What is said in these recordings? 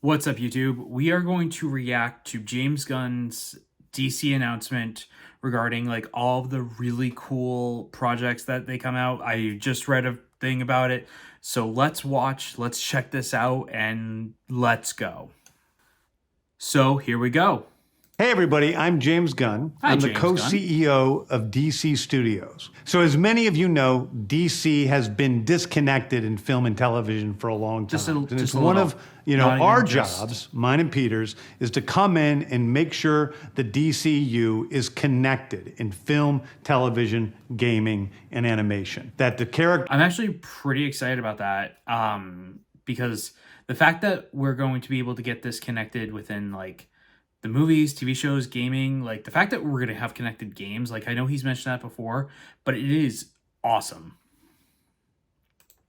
What's up, YouTube? We are going to react to James Gunn's DC announcement regarding like all of the really cool projects that they come out. I just read a thing about it. So let's watch, let's check this out, and let's go. So here we go. Hey everybody, I'm James Gunn. Hi, I'm the James co-CEO of DC Studios. So as many of you know, DC has been disconnected in film and television for a long time. And it's one of, our jobs, mine and Peter's, is to come in and make sure the DCU is connected in film, television, gaming, and animation. That the character... I'm actually pretty excited about that because the fact that we're going to be able to get this connected within like the movies, TV shows, gaming, like the fact that we're going to have connected games, like I know he's mentioned that before, but it is awesome.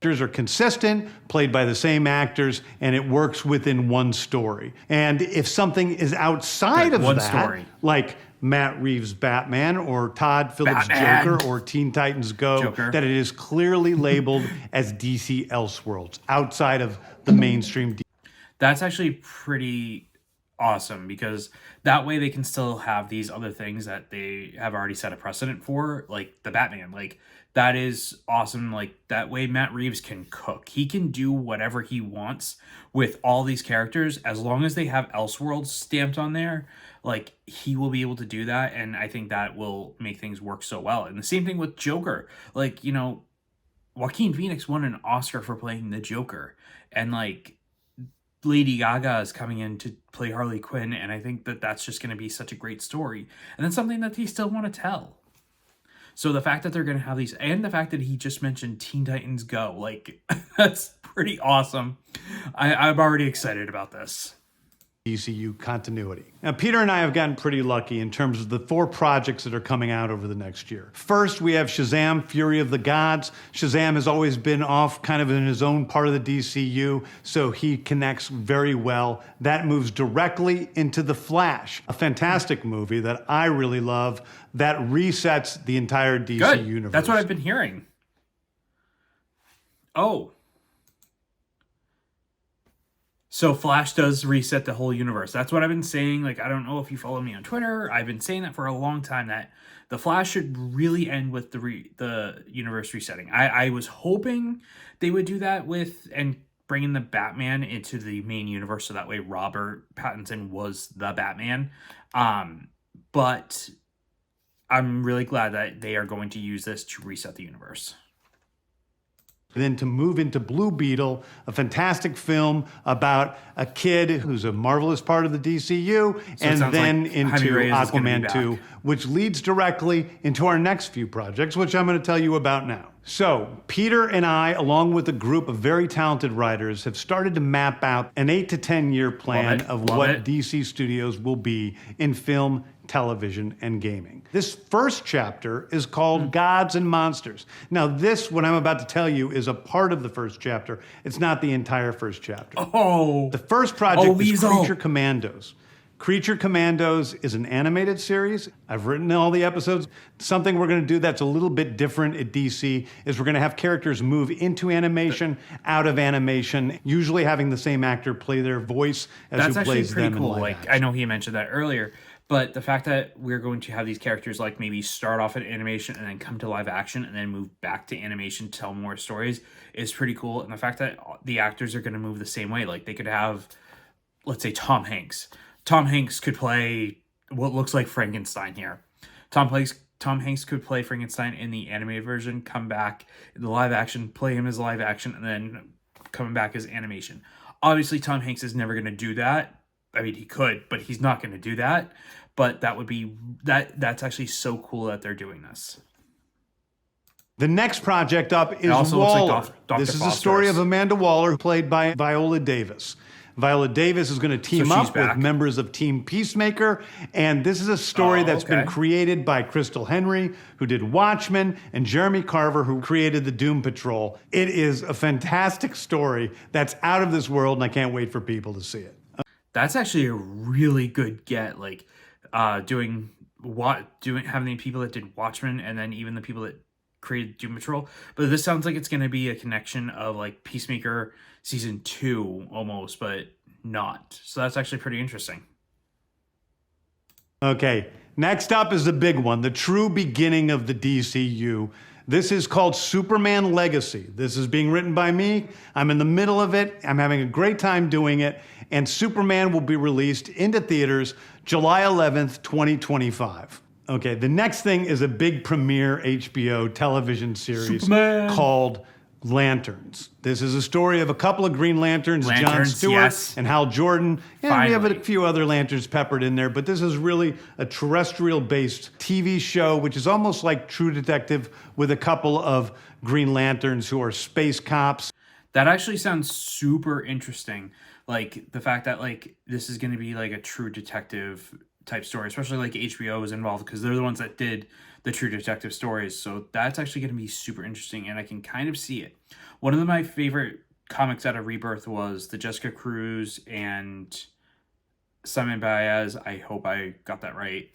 Actors are consistent, played by the same actors, and it works within one story. And if something is outside of that, story, like Matt Reeves' Batman or Todd Phillips' Joker or Teen Titans Go, that it is clearly labeled as DC Elseworlds, outside of the mainstream. That's actually pretty awesome, because that way they can still have these other things that they have already set a precedent for, like the Batman. Like that is awesome. Like that way Matt Reeves can cook. He can do whatever he wants with all these characters as long as they have Elseworlds stamped on there. Like he will be able to do that, and I think that will make things work so well. And the same thing with Joker. Like, you know, Joaquin Phoenix won an Oscar for playing the Joker, and like Lady Gaga is coming in to play Harley Quinn, and I think that that's just going to be such a great story, and it's something that they still want to tell. So the fact that they're going to have these, and the fact that he just mentioned Teen Titans Go, like that's pretty awesome. I'm already excited about this. DCU continuity. Now, Peter and I have gotten pretty lucky in terms of the 4 projects that are coming out over the next year. First, we have Shazam! Fury of the Gods. Shazam has always been off kind of in his own part of the DCU, so he connects very well. That moves directly into The Flash, a fantastic movie that I really love that resets the entire DC universe. That's what I've been hearing. Oh. So Flash does reset the whole universe. That's what I've been saying. Like, I don't know if you follow me on Twitter. I've been saying that for a long time, that the Flash should really end with the universe resetting. I was hoping they would do that with and bring in the Batman into the main universe, so that way Robert Pattinson was the Batman. But I'm really glad that they are going to use this to reset the universe. Then to move into Blue Beetle, a fantastic film about a kid who's a marvelous part of the DCU, and then like into Aquaman 2, which leads directly into our next few projects, which I'm going to tell you about now. So, Peter and I, along with a group of very talented writers, have started to map out an 8 to 10 year plan of what DC Studios will be in film, television, and gaming. This first chapter is called Gods and Monsters. Now this, what I'm about to tell you, is a part of the first chapter. It's not the entire first chapter. Oh. The first project is Creature Commandos. Creature Commandos is an animated series. I've written all the episodes. Something we're going to do that's a little bit different at DC is we're going to have characters move into animation, out of animation, usually having the same actor play their voice as who plays them in live action. I know he mentioned that earlier, but the fact that we're going to have these characters like maybe start off at animation and then come to live action and then move back to animation to tell more stories is pretty cool. And the fact that the actors are going to move the same way, like they could have, let's say, Tom Hanks. Tom Hanks could play what looks like Frankenstein here. Tom Hanks could play Frankenstein in the animated version, come back in the live action, play him as live action, and then coming back as animation. Obviously, Tom Hanks is never going to do that. I mean, he could, but he's not going to do that. But that would be, that's actually so cool that they're doing this. The next project up is Waller. This is the story of Amanda Waller, played by Viola Davis. Viola Davis is going to team up with members of Team Peacemaker, and this is a story that's been created by Crystal Henry, who did Watchmen, and Jeremy Carver, who created the Doom Patrol. It is a fantastic story that's out of this world, and I can't wait for people to see it. That's actually a really good get, like having the people that did Watchmen, and then even the people that created Doom Patrol. But this sounds like it's going to be a connection of like Peacemaker season 2 almost, but not. So that's actually pretty interesting. Okay, next up is the big one, the true beginning of the DCU. This is called Superman Legacy. This is being written by me. I'm in the middle of it. I'm having a great time doing it. And Superman will be released into theaters July 11th, 2025. Okay, the next thing is a big premiere HBO television series called Lanterns. This is a story of a couple of Green Lanterns, John Stewart and Hal Jordan. And we have a few other Lanterns peppered in there, but this is really a terrestrial-based TV show, which is almost like True Detective with a couple of Green Lanterns who are space cops. That actually sounds super interesting. Like the fact that like this is going to be like a True Detective type story, especially like HBO is involved because they're the ones that did the True Detective stories. So that's actually going to be super interesting, and I can kind of see it. One of my favorite comics out of Rebirth was the Jessica Cruz and Simon Baez. I hope I got that right.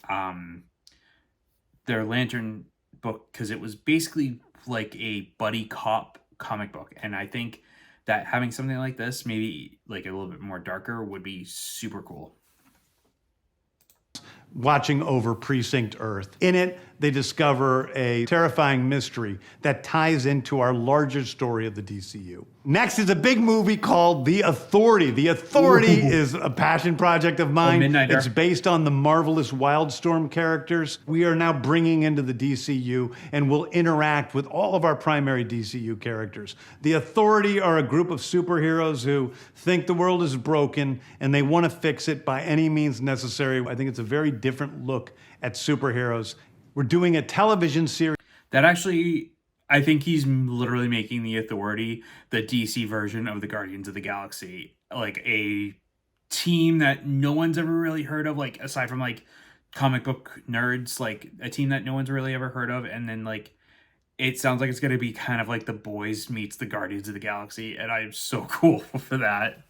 Their Lantern book, because it was basically like a buddy cop comic book, and I think that having something like this, maybe like a little bit more darker, would be super cool. Watching over Precinct Earth. In it, they discover a terrifying mystery that ties into our larger story of the DCU. Next is a big movie called The Authority. The Authority is a passion project of mine. It's based on the marvelous Wildstorm characters we are now bringing into the DCU and will interact with all of our primary DCU characters. The Authority are a group of superheroes who think the world is broken and they want to fix it by any means necessary. I think it's a very different look at superheroes. We're doing a television series. That actually, I think he's literally making the Authority the DC version of the Guardians of the Galaxy. Like a team that no one's ever really heard of, like aside from like comic book nerds, like a team that no one's really ever heard of. And then like, it sounds like it's going to be kind of like The Boys meets the Guardians of the Galaxy. And I'm so cool for that.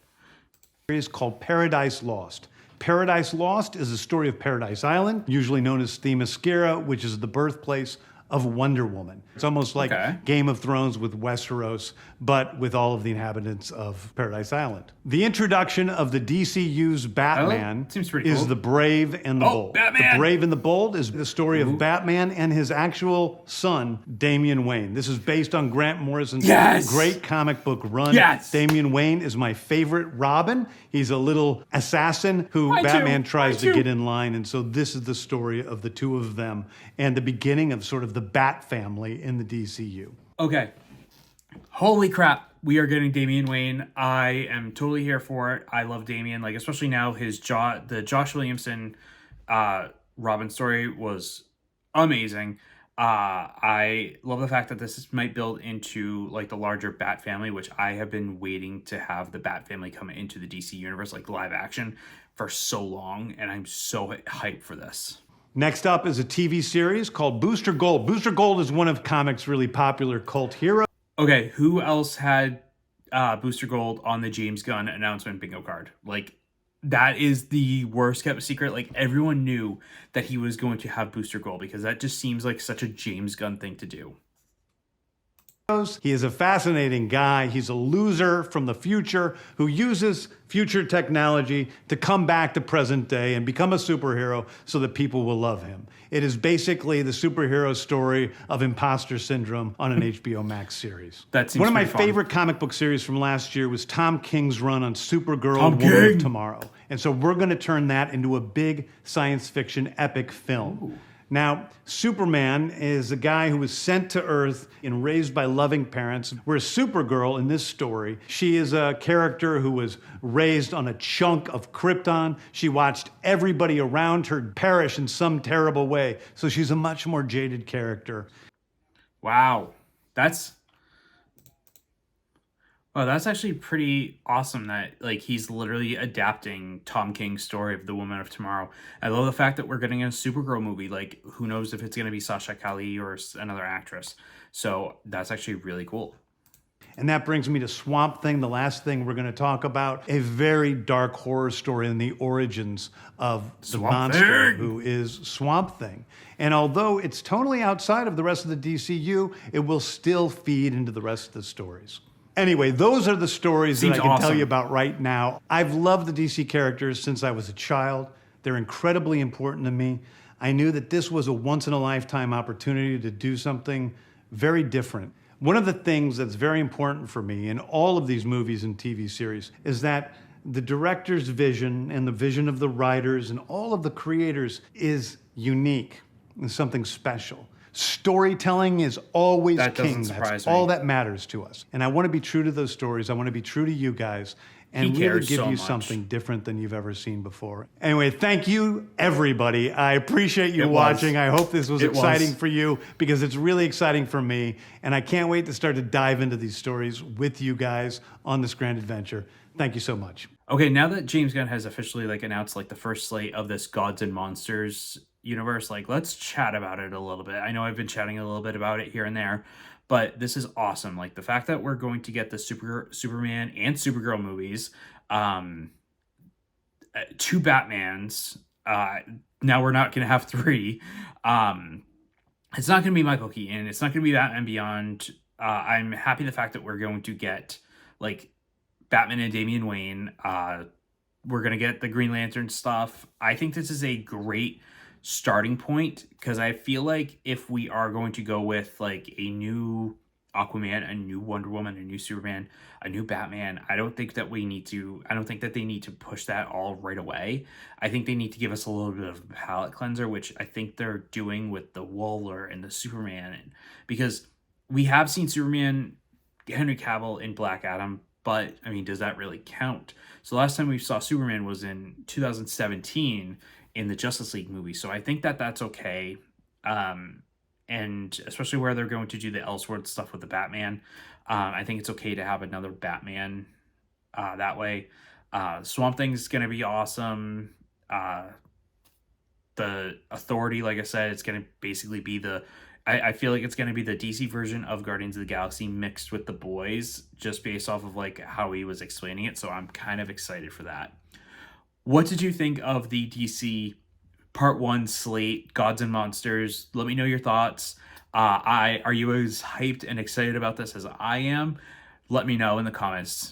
Series called Paradise Lost. Paradise Lost is a story of Paradise Island, usually known as Themyscira, which is the birthplace of Wonder Woman. It's almost like Game of Thrones with Westeros, but with all of the inhabitants of Paradise Island. The introduction of the DCU's Batman is The Brave and the Bold. Batman. The Brave and the Bold is the story of Batman and his actual son, Damian Wayne. This is based on Grant Morrison's great comic book run. Damian Wayne is my favorite Robin. He's a little assassin who Batman tries to get in line, and so this is the story of the two of them and the beginning of sort of the Bat family in the DCU. Okay. Holy crap. We are getting Damian Wayne. I am totally here for it. I love Damian, like especially now the Josh Williamson Robin story was amazing. I love the fact that this might build into like the larger Bat family, which I have been waiting to have the Bat family come into the DC universe, like live action, for so long, and I'm so hyped for this. Next up is a TV series called Booster Gold. Booster Gold is one of comics' really popular cult heroes. Okay, who else had Booster Gold on the James Gunn announcement bingo card? Like, that is the worst kept secret. Like, everyone knew that he was going to have Booster Gold because that just seems like such a James Gunn thing to do. He is a fascinating guy. He's a loser from the future who uses future technology to come back to present day and become a superhero so that people will love him. It is basically the superhero story of imposter syndrome on an HBO Max series. One of my favorite comic book series from last year was Tom King's run on Supergirl, Woman of Tomorrow. And so we're going to turn that into a big science fiction epic film. Ooh. Now, Superman is a guy who was sent to Earth and raised by loving parents, whereas Supergirl in this story, she is a character who was raised on a chunk of Krypton. She watched everybody around her perish in some terrible way, so she's a much more jaded character. Wow, that's actually pretty awesome that like he's literally adapting Tom King's story of the Woman of Tomorrow. I love the fact that we're getting a Supergirl movie. Like, who knows if it's going to be Sasha Calle or another actress. So that's actually really cool. And that brings me to Swamp Thing, the last thing we're going to talk about. A very dark horror story in the origins of the monster who is Swamp Thing. And although it's totally outside of the rest of the DCU, it will still feed into the rest of the stories. Anyway, those are the stories Seems that I can awesome. tell you about right now. I've loved the DC characters since I was a child. They're incredibly important to me. I knew that this was a once-in-a-lifetime opportunity to do something very different. One of the things that's very important for me in all of these movies and TV series is that the director's vision and the vision of the writers and all of the creators is unique and something special. Storytelling is always That doesn't king. surprise That's me. all that matters to us. And I want to be true to those stories. I want to be true to you guys and He really cares give so you much. something different than you've ever seen before. Anyway, thank you, everybody. I appreciate you It was. watching. I hope this was It was. exciting for you because it's really exciting for me. And I can't wait to start to dive into these stories with you guys on this grand adventure. Thank you so much. Okay, now that James Gunn has officially like announced like the first slate of this Gods and Monsters universe, like let's chat about it a little bit. I know I've been chatting a little bit about it here and there, but this is awesome. Like the fact that we're going to get the Superman and Supergirl movies, two Batmans. Now we're not going to have three. It's not going to be Michael Keaton. It's not going to be Batman Beyond. I'm happy the fact that we're going to get like Batman and Damian Wayne. We're going to get the Green Lantern stuff. I think this is a great starting point because I feel like if we are going to go with like a new Aquaman, a new Wonder Woman, a new Superman, a new Batman, I don't think that they need to push that all right away. I think they need to give us a little bit of a palate cleanser, which I think they're doing with the Waller and the Superman, because we have seen Superman, Henry Cavill in Black Adam, but I mean, does that really count? So last time we saw Superman was in 2017 in the Justice League movie. So I think that that's okay. And especially where they're going to do the Elseworld stuff with the Batman. I think it's okay to have another Batman that way. Swamp Thing's going to be awesome. The Authority, like I said, it's going to basically be I feel like it's going to be the DC version of Guardians of the Galaxy mixed with the boys, just based off of like how he was explaining it. So I'm kind of excited for that. What did you think of the DC Part 1 slate, Gods and Monsters? Let me know your thoughts. Are you as hyped and excited about this as I am? Let me know in the comments.